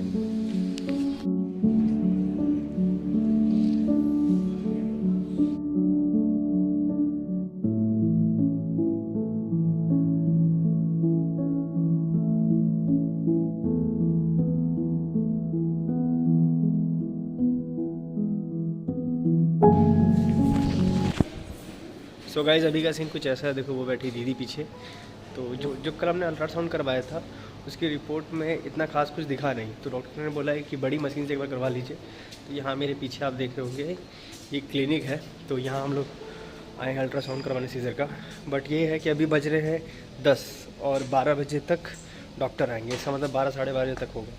So guys अभी का scene कुछ ऐसा है, देखो वो बैठी दीदी पीछे। तो जो कल हमने अल्ट्रासाउंड करवाया था उसकी रिपोर्ट में इतना खास कुछ दिखा नहीं, तो डॉक्टर ने बोला है कि बड़ी मशीन से एक बार करवा लीजिए। तो यहाँ मेरे पीछे आप देख रहे होंगे ये क्लिनिक है, तो यहाँ हम लोग आए हैं अल्ट्रासाउंड करवाने सीजर का। बट ये है कि अभी बज रहे हैं 10 और 12 बजे तक डॉक्टर आएंगे, इसका मतलब 12 साढ़े 12 बजे तक होगा।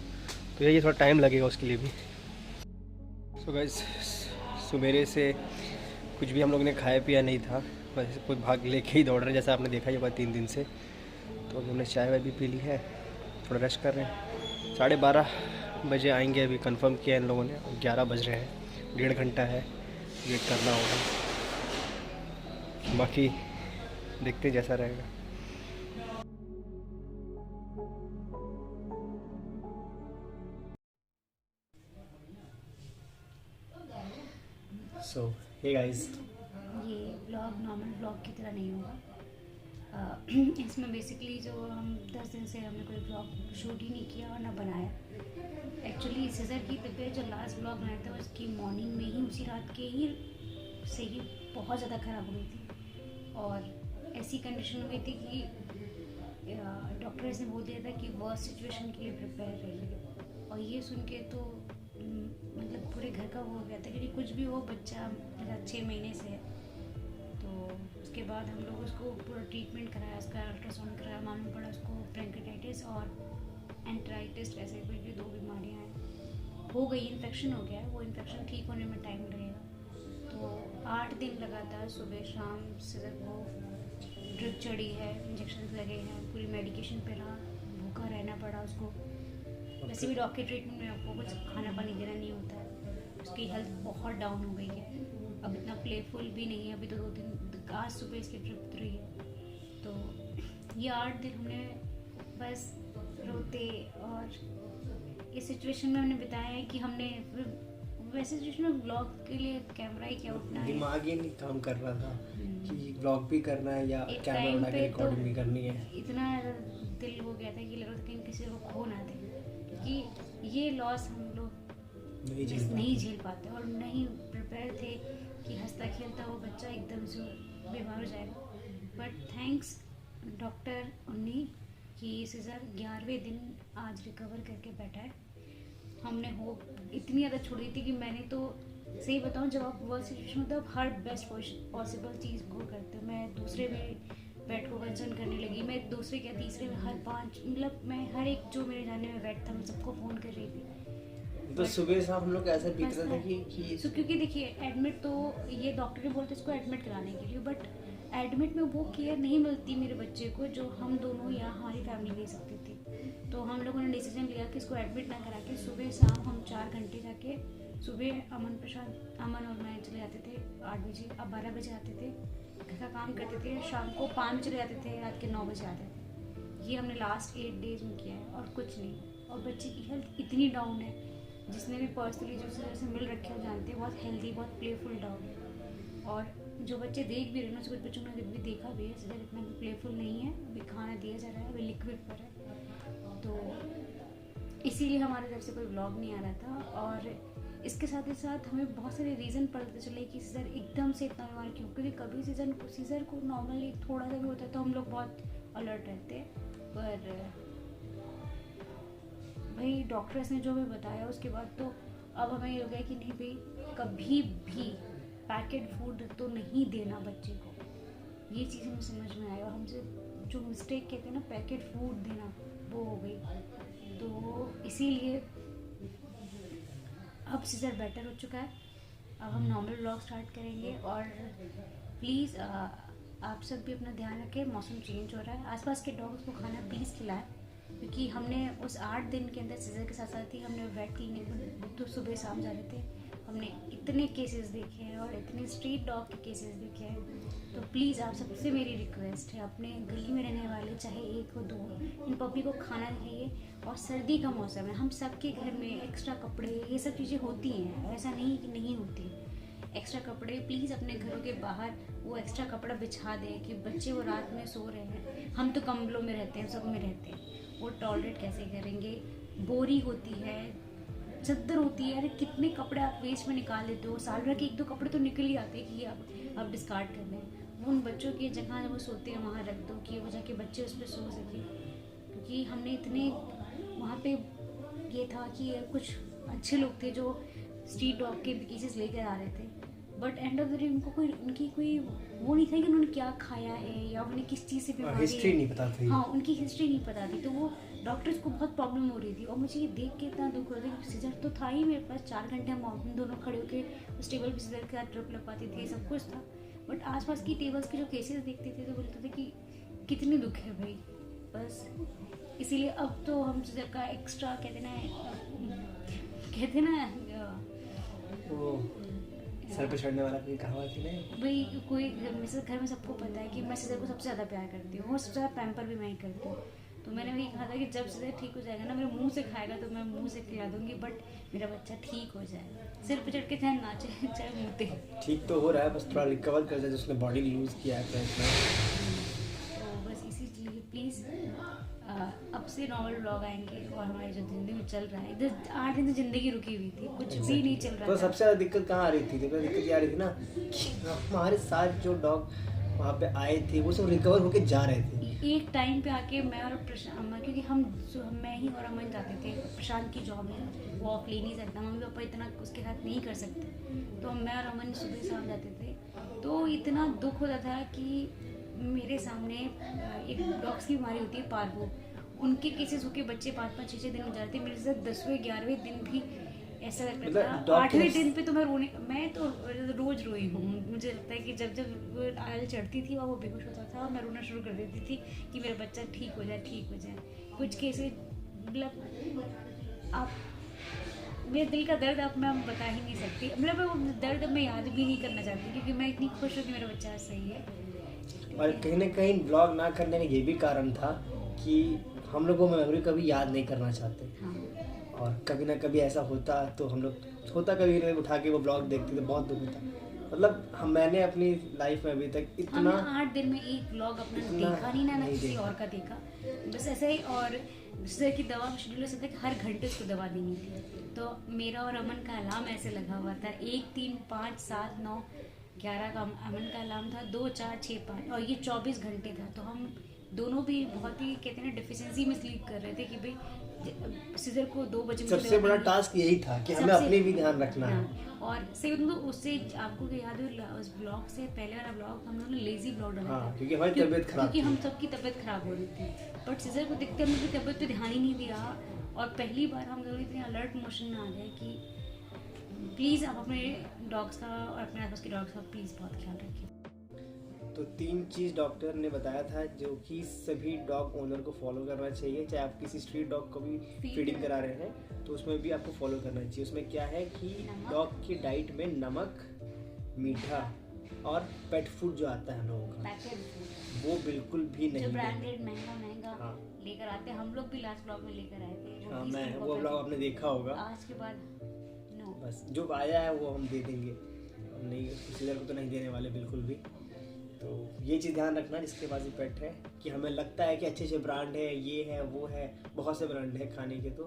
तो यही थोड़ा टाइम लगेगा उसके लिए भी। सो गाइस सवेरे से कुछ भी हम लोग ने खाया पिया नहीं था, बस कोई भाग लेके ही दौड़ रहे हैं, जैसा आपने देखा ही होगा 3 दिन से। तो अभी हमने चाय वाय भी पी ली है, थोड़ा रेस्ट कर रहे हैं। 12:30 बजे आएंगे, अभी कंफर्म किया इन लोगों ने। 11 बज रहे हैं, 1.5 घंटा है, वेट करना होगा। बाकी देखते हैं जैसा रहेगा। सो हे गाइस, ये ब्लॉग नॉर्मल ब्लॉग की तरह नहीं होगा। इसमें बेसिकली जो हम 10 दिन से हमने कोई ब्लॉग शूट ही नहीं किया और ना बनाया। एक्चुअली सीजर की तबीयत जो लास्ट ब्लॉग बनाया था उसकी मॉर्निंग में ही, उसी रात के ही से ही बहुत ज़्यादा ख़राब हो गई थी और ऐसी कंडीशन हो गई थी कि डॉक्टर्स ने बोल दिया था कि वर्स्ट सिचुएशन के लिए प्रिपेयर रहिए। और ये सुन के तो मतलब पूरे घर का वो हो गया था कि कुछ भी हो, बच्चा मेरा 6 महीने से है। तो उसके बाद हम लोग उसको पूरा ट्रीटमेंट कराया, उसका अल्ट्रासाउंड कराया, मालूम पड़ा उसको ब्रोंकाइटिस और एंटराइटिस ऐसे कोई भी 2 बीमारियाँ हैं। हो गई, इन्फेक्शन हो गया है, वो इन्फेक्शन ठीक होने में टाइम लगेगा। तो 8 दिन लगातार सुबह शाम सीजर को ड्रिप चढ़ी है, इंजेक्शन लगे हैं, पूरी मेडिकेशन पे रहा, भूखा रहना पड़ा उसको। वैसे भी डॉक्टर ट्रीटमेंट में आपको कुछ खाना पानी देना नहीं होता है। उसकी हेल्थ बहुत डाउन हो गई है, अब इतना प्लेफुल भी नहीं है। अभी तो 2 दिन आज सुबह इसकी ट्रिप उतरी है। तो ये 8 दिन हमने बस रोते और इस सिचुएशन में हमने बिताया है कि हमने वैसे सिचुएशन में ब्लॉग के लिए कैमरा ही क्या उठना है, दिमाग ही नहीं काम कर रहा था कि ब्लॉग भी करना है या कैमरा उठा के रिकॉर्डिंग भी करनी है। इतना दिल हो गया था कि लग रहा था कि किसी को खो ना दे, क्योंकि ये लॉस हम लोग नहीं झेल पाते और नहीं प्रिपेयर थे कि हंसता खेलता वो बच्चा एकदम से बीमार हो जाएगा। बट थैंक्स डॉक्टर उन्नी कि सीजर 11वें दिन आज रिकवर करके बैठा है। हमने होप इतनी ज़्यादा छोड़ दी थी कि मैंने तो सही बताऊँ, जब आप वर्स्ट सिचुएशन में तो आप हर बेस्ट पॉसिबल चीज़ को करते हो। मैं दूसरे में वेट को कंसर्न करने लगी, मैं दूसरे क्या तीसरे में हर 5 मतलब मैं हर एक जो मेरे जानने में वेट था मैं सबको फ़ोन कर रही थी। तो सुबह से हम लोग ऐसा बीत रहा था कि तो क्योंकि देखिए एडमिट तो ये डॉक्टर ने बोलते इसको एडमिट कराने के लिए, बट एडमिट में वो केयर नहीं मिलती मेरे बच्चे को जो हम दोनों या हमारी फैमिली ले सकती थी। तो हम लोगों ने डिसीजन लिया कि इसको एडमिट ना करा के सुबह शाम हम 4 घंटे जाके, सुबह अमन और मैं चले जाते थे 8 बजे, अब 12 बजे आते थे, घर का काम करते थे, शाम को 5 बजे चले जाते थे, रात के 9 बजे आते थे। ये हमने लास्ट 8 डेज में किया है और कुछ नहीं। और बच्चे की हेल्थ इतनी डाउन है, जिसने भी पर्सनली जो से मिल रखे हो जानते हैं, बहुत हेल्दी बहुत प्लेफुल डॉग है। और जो बच्चे देख भी रहे हैं, कुछ बच्चों ने भी देखा भी है, सीजर इतना भी प्लेफुल नहीं है, अभी खाना दिया जा रहा है, अभी लिक्विड पर है। तो इसीलिए हमारे तरफ से कोई व्लॉग नहीं आ रहा था। और इसके साथ ही साथ हमें बहुत सारे रीज़न पता चले कि सीजर एकदम से इतना बीमार क्यों, क्योंकि कभी सीजर को नॉर्मली थोड़ा सा भी होता है तो हम लोग बहुत अलर्ट रहते हैं। पर भाई डॉक्टर्स ने जो भी बताया उसके बाद तो अब हमें ये हो गया कि नहीं भाई, कभी भी पैकेट फूड तो नहीं देना बच्चे को। ये चीज़ हमें समझ में आया। हमसे जो मिस्टेक कहते हैं ना पैकेट फूड देना, वो हो गई। तो इसीलिए अब सीजर बेटर हो चुका है, अब हम नॉर्मल व्लॉग स्टार्ट करेंगे। और प्लीज़ आप सब भी अपना ध्यान रखें, मौसम चेंज हो रहा है, आसपास के डॉग्स को खाना प्लीज़ खिलाएं, क्योंकि हमने उस 8 दिन के अंदर सीजर के साथ साथ ही हमने वेट क्लिनिक में तो सुबह शाम जा रहे थे, हमने इतने केसेस देखे हैं और इतने स्ट्रीट डॉग के केसेस देखे हैं। तो प्लीज़ आप सबसे मेरी रिक्वेस्ट है, अपने गली में रहने वाले चाहे एक हो, 2 हो, इन पपी को खाना चाहिए। और सर्दी का मौसम है, हम सबके घर में एक्स्ट्रा कपड़े ये सब चीज़ें होती हैं, ऐसा नहीं कि नहीं होती। एक्स्ट्रा कपड़े प्लीज़ अपने घरों के बाहर वो एक्स्ट्रा कपड़ा बिछा दें कि बच्चे वो रात में सो रहे हैं, हम तो कंबलों में रहते हैं, सब में रहते हैं, वो टॉलरेट कैसे करेंगे। बोरी होती है, चद्दर होती है, अरे कितने कपड़े आप वेस्ट में निकाल लेते हो। साल भर के 1-2 कपड़े तो निकल ही आते हैं कि आप डिस्कार्ड कर लें। उन बच्चों की जगह वो सोते हैं वहाँ रख दो कि वो जाके बच्चे उस पर सो सकें। क्योंकि हमने इतने वहाँ पे ये था कि कुछ अच्छे लोग थे जो स्ट्रीट डॉग के केसेस लेकर आ रहे थे, but end of the day उनकी कोई वो नहीं था कि उन्होंने क्या खाया है या उन्हें किस चीज़ से बीमारी है, हिस्ट्री नहीं पता थी। हाँ, उनकी हिस्ट्री नहीं पता थी, तो वो डॉक्टर्स को बहुत प्रॉब्लम हो रही थी। और मुझे ये देख के इतना दुख हो रहा था कि सीजर तो था ही मेरे पास, 4 घंटे हम दोनों खड़े होकर उस टेबल पर सीजर के साथ ड्रिप लगवाते थे, सब कुछ था। बट आसपास की टेबल्स के जो केसेस देखते थे तो बोलते थे कि कितने दुख है भाई। बस इसीलिए अब तो हम सीजर का एक्स्ट्रा कहते ना वो सर पे चढ़ने वाला कोई कहावत थी ना भाई, कोई मेरे घर में सबको पता है कि मैं सीजर को सबसे ज़्यादा प्यार करती हूँ और सबसे ज़्यादा पैम्पर भी मैं ही करती हूँ। तो मैंने वही कहा था कि जब सीजर ठीक हो जाएगा ना, मेरे मुंह से खाएगा तो मैं मुंह से खिला दूंगी, बट मेरा बच्चा ठीक हो जाए, सिर पे चढ़ के चाहे नाचे चाहे मुँहते। ठीक तो हो रहा है, बस थोड़ा रिकवर कर जाए, उसने बॉडी लूज किया है तो बस इसीलिए प्लीज़ अब से नॉर्मल व्लॉग आएंगे। और हमारी जो जिंदगी चल रहा है, इधर 8 दिन तो जिंदगी रुकी हुई थी, कुछ भी नहीं चल रहा तो था। सबसे ज़्यादा दिक्कत कहाँ आ रही थी? दिक्कत ये आ रही थी ना कि हमारे साथ जो डॉग वहाँ पे आए थे वो सब रिकवर होके जा रहे थे। एक टाइम पे आके मैं और प्रशांत, क्योंकि मैं ही और अमन जाते थे, प्रशांत की जॉब है, वो ऑफ ले नहीं सकता, मम्मी पापा इतना उसके साथ नहीं कर सकते, तो मैं और अमन सुबह शाम जाते थे। तो इतना दुख होता था कि मेरे सामने एक डॉग्स की बीमारी होती है पार्वो, उनके केसेस होके बच्चे 5-5, 6-6 दिन में जा रहे थे। मेरे साथ 10वें 11वें दिन भी ऐसा लगता था। 8वें दिन पे तो मैं तो रोज रोई हूँ। मुझे लगता है कि जब वो आयल चढ़ती थी और वो बेहोश होता था, मैं रोना शुरू कर देती थी कि मेरा बच्चा ठीक हो जाए। कुछ केसेस मतलब आप मेरे दिल का दर्द आप मैं बता ही नहीं सकती, मतलब वो दर्द मैं याद भी नहीं करना चाहती, क्योंकि मैं इतनी खुश हूँ कि मेरा बच्चा सही है। और कहीं ना कहीं ब्लॉग ना करने का ये भी कारण था कि हम लोग वो मेमोरी कभी याद नहीं करना चाहते। हाँ। और कभी ना कभी ऐसा होता तो हम लोग कभी ना उठा के वो ब्लॉग देखते थे, बहुत दुख होता। मतलब मैंने अपनी लाइफ में अभी तक इतना 8 दिन में एक ब्लॉग अपना देखा नहीं किसी और का देखा, बस ऐसे ही। और जैसे कि दवा शेड्यूल ऐसा था कि हर घंटे उसको दवा देनी थी, तो मेरा और अमन का अलार्म ऐसे लगा हुआ था, 1, 3, 5, 7, 9, 11 का अमन का अलार्म था, 2, 4, 6, 5, और ये 24 घंटे था। तो हम दोनों भी बहुत ही कहते हैं ना डिफिशिएंसी में स्लीप कर रहे थे कि भाई सीजर को 2 बजे सबसे बड़ा टास्क यही था कि हमें अपने भी ध्यान रखना है। और से मतलब उससे आपको याद है उस ब्लॉग से पहले वाला ब्लॉग हम लोगों ने लेजी ब्लॉग डाला था, क्योंकि हमारी तबीयत खराब क्योंकि हम सबकी तबीयत खराब हो रही थी, बट सीजर को देखते हम लोग तबीयत पे ध्यान ही नहीं दिया। और पहली बार हम लोग इतने अलर्ट मोशन में आ गए कि प्लीज़ आप अपने डॉग्स का और अपने आसपास के डॉग्स का प्लीज़ बहुत ख्याल रखिए। तो 3 चीज़ डॉक्टर ने बताया था जो कि सभी डॉग ओनर को फॉलो करना चाहिए, चाहे आप किसी स्ट्रीट डॉग को भी फीडिंग करा रहे हैं तो उसमें भी आपको फॉलो करना चाहिए। उसमें क्या है कि डॉग की डाइट में नमक, मीठा और पेट फूड जो आता है हम लोगों का, वो बिल्कुल भी नहीं, जो ब्रांडेड महंगा हाँ लेकर आते हैं। हम लोग भी लास्ट ब्लॉग में लेकर आए थे, हाँ, मैं वो ब्लॉग आपने देखा होगा। आज के बाद नो, बस जो आया है वो हम दे देंगे, नहीं सीजर को तो नहीं देने वाले बिल्कुल भी। तो ये चीज़ ध्यान रखना जिसके पास भी पेट है, कि हमें लगता है कि अच्छे ब्रांड है, ये है वो है, बहुत से ब्रांड है खाने के, तो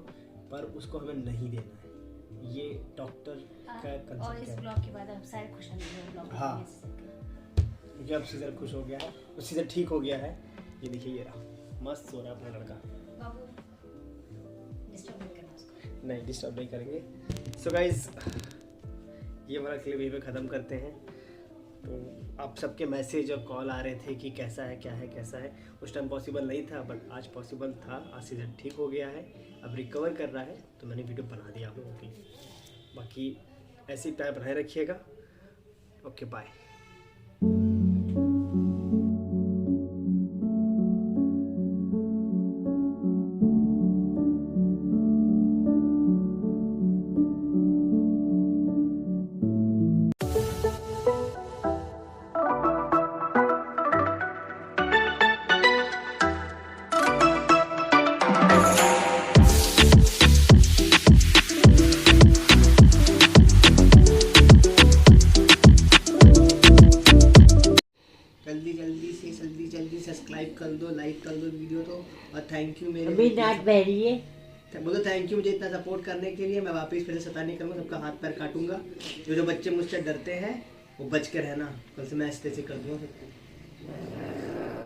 पर उसको हमें नहीं देना है, ये डॉक्टर का कंसेप्ट है। और इस ब्लॉग के बाद आप सारे खुश होंगे। हाँ, क्योंकि अब सीजर खुश हो गया है, वो सीजर ठीक हो गया है। ये देखिए ये रहा, मस्त सो रहा है अपना लड़का, डिस्टर्ब मत करना उसको। नहीं डिस्टर्ब नहीं करेंगे। सो गाइज ये हमारा क्लिप यहीं पे ख़त्म करते हैं। तो आप सबके मैसेज और कॉल आ रहे थे कि कैसा है क्या है कैसा है, उस टाइम पॉसिबल नहीं था बट आज पॉसिबल था। आज सीजन ठीक हो गया है, अब रिकवर कर रहा है, तो मैंने वीडियो बना दिया आप लोगों के लिए। बाकी ऐसे ही प्यार बनाए रखिएगा। Okay bye. सब्सक्राइब कर दो, लाइक कर दो वीडियो तो। और थैंक यू मेरे अभी नाट बहरी है। बोलो थैंक यू मुझे इतना सपोर्ट करने के लिए। मैं वापस फिर से शैतानी करूँगा, सबका हाथ पैर काटूंगा। जो बच्चे मुझसे डरते हैं वो बच के रहना, कल से मैं ऐसे कर दूँगा सबको।